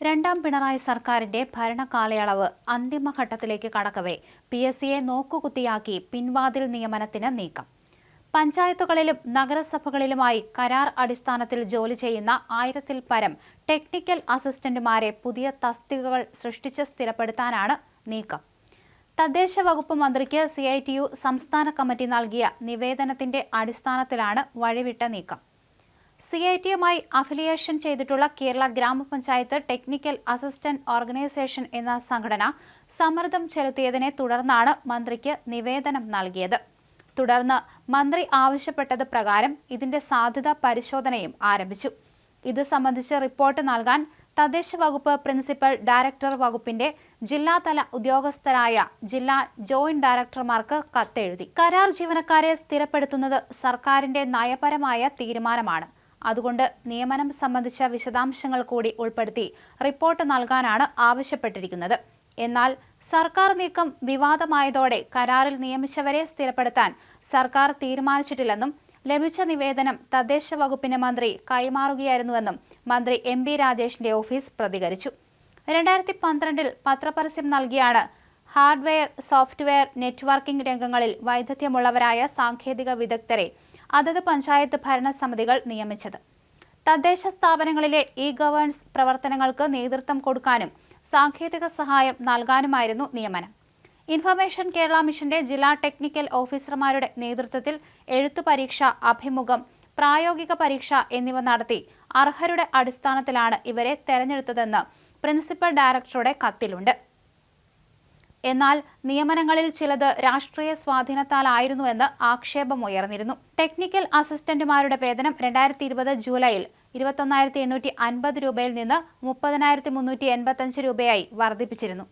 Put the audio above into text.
രണ്ടാം പിണറായി സർക്കാരിന്റെ ഭരണകാലയളവ് അന്തിമഘട്ടത്തിലേക്ക് കടക്കവേ PSCയെ നോക്കുകുത്തിയാക്കി പിൻവാതിൽ നിയമനത്തിന് നീക്കം. പഞ്ചായത്തുകളിലും നഗരസഭകളിലുമായി കരാർ അടിസ്ഥാനത്തിൽ ജോലി ചെയ്യുന്ന 1000-ൽ പരം ടെക്നിക്കൽ അസിസ്റ്റന്റുമാരെ പുതിയ തസ്തികകൾ സൃഷ്ടിച്ച് സ്ഥിരപ്പെടുത്താനാണ് നീക്കം. തദ്ദേശ വകുപ്പ് മന്ത്രിക്ക് CITU സംസ്ഥാന കമ്മിറ്റി നൽകിയ നിവേദനത്തിന്റെ അടിസ്ഥാനത്തിലാണ് വഴിവിട്ട നീക്കം. CITയുമായി അഫിലിയേഷൻ ചെയ്തിട്ടുള്ള കേരള ഗ്രാമപഞ്ചായത്ത് ടെക്നിക്കൽ അസിസ്റ്റന്റ് ഓർഗനൈസേഷൻ എന്ന സംഘടന സമ്മർദ്ദം ചെലുത്തിയതിനെ തുടർന്നാണ് മന്ത്രിക്ക് നിവേദനം നൽകിയത്. തുടർന്ന് മന്ത്രി ആവശ്യപ്പെട്ടത് പ്രകാരം ഇതിന്റെ സാധ്യതാ പരിശോധനയും ആരംഭിച്ചു. ഇത് സംബന്ധിച്ച് റിപ്പോർട്ട് നൽകാൻ തദ്ദേശ വകുപ്പ് പ്രിൻസിപ്പൽ ഡയറക്ടർ വകുപ്പിന്റെ ജില്ലാതല ഉദ്യോഗസ്ഥരായ ജില്ലാ ജോയിന്റ് ഡയറക്ടർമാർക്ക് കത്തെഴുതി. കരാർ ജീവനക്കാരെ സ്ഥിരപ്പെടുത്തുന്നത് സർക്കാരിന്റെ നയപരമായ തീരുമാനമാണ്. അതുകൊണ്ട് നിയമനം സംബന്ധിച്ച വിശദാംശങ്ങൾ കൂടി ഉൾപ്പെടുത്തി റിപ്പോർട്ട് നൽകാനാണ് ആവശ്യപ്പെട്ടിരിക്കുന്നത്. എന്നാൽ സർക്കാർ നീക്കം വിവാദമായതോടെ കരാറിൽ നിയമിച്ചവരെ സ്ഥിരപ്പെടുത്താൻ സർക്കാർ തീരുമാനിച്ചിട്ടില്ലെന്നും ലഭിച്ച നിവേദനം തദ്ദേശ വകുപ്പിന് മന്ത്രി കൈമാറുകയായിരുന്നുവെന്നും മന്ത്രി MB രാജേഷിന്റെ ഓഫീസ് പ്രതികരിച്ചു. 2012-ൽ പത്രപരസ്യം നൽകിയാണ് ഹാർഡ്വെയർ, സോഫ്റ്റ്വെയർ, നെറ്റ്വർക്കിംഗ് രംഗങ്ങളിൽ വൈദഗ്ധ്യമുള്ളവരായ സാങ്കേതിക വിദഗ്ധരെ അതത് പഞ്ചായത്ത് ഭരണസമിതികൾ നിയമിച്ചത്. തദ്ദേശ സ്ഥാപനങ്ങളിലെ ഗവേണൻസ് പ്രവർത്തനങ്ങൾക്ക് നേതൃത്വം കൊടുക്കാനും സാങ്കേതിക സഹായം നൽകാനുമായിരുന്നു നിയമനം. ഇൻഫർമേഷൻ കേരള മിഷന്റെ ജില്ലാ ടെക്നിക്കൽ ഓഫീസർമാരുടെ നേതൃത്വത്തിൽ എഴുത്തു പരീക്ഷ, അഭിമുഖം, പ്രായോഗിക പരീക്ഷ എന്നിവ നടത്തി അർഹരുടെ അടിസ്ഥാനത്തിലാണ് ഇവരെ തെരഞ്ഞെടുത്തതെന്ന് പ്രിൻസിപ്പൽ ഡയറക്ടറുടെ കത്തിലുണ്ട്. എന്നാൽ നിയമനങ്ങളിൽ ചിലത് രാഷ്ട്രീയ സ്വാധീനത്താലായിരുന്നുവെന്ന് ആക്ഷേപമുയർന്നിരുന്നു. ടെക്നിക്കൽ അസിസ്റ്റന്റുമാരുടെ വേതനം 2020 ജൂലൈയിൽ 21,850 രൂപയിൽ നിന്ന് 30,385 രൂപയായി വർദ്ധിപ്പിച്ചിരുന്നു.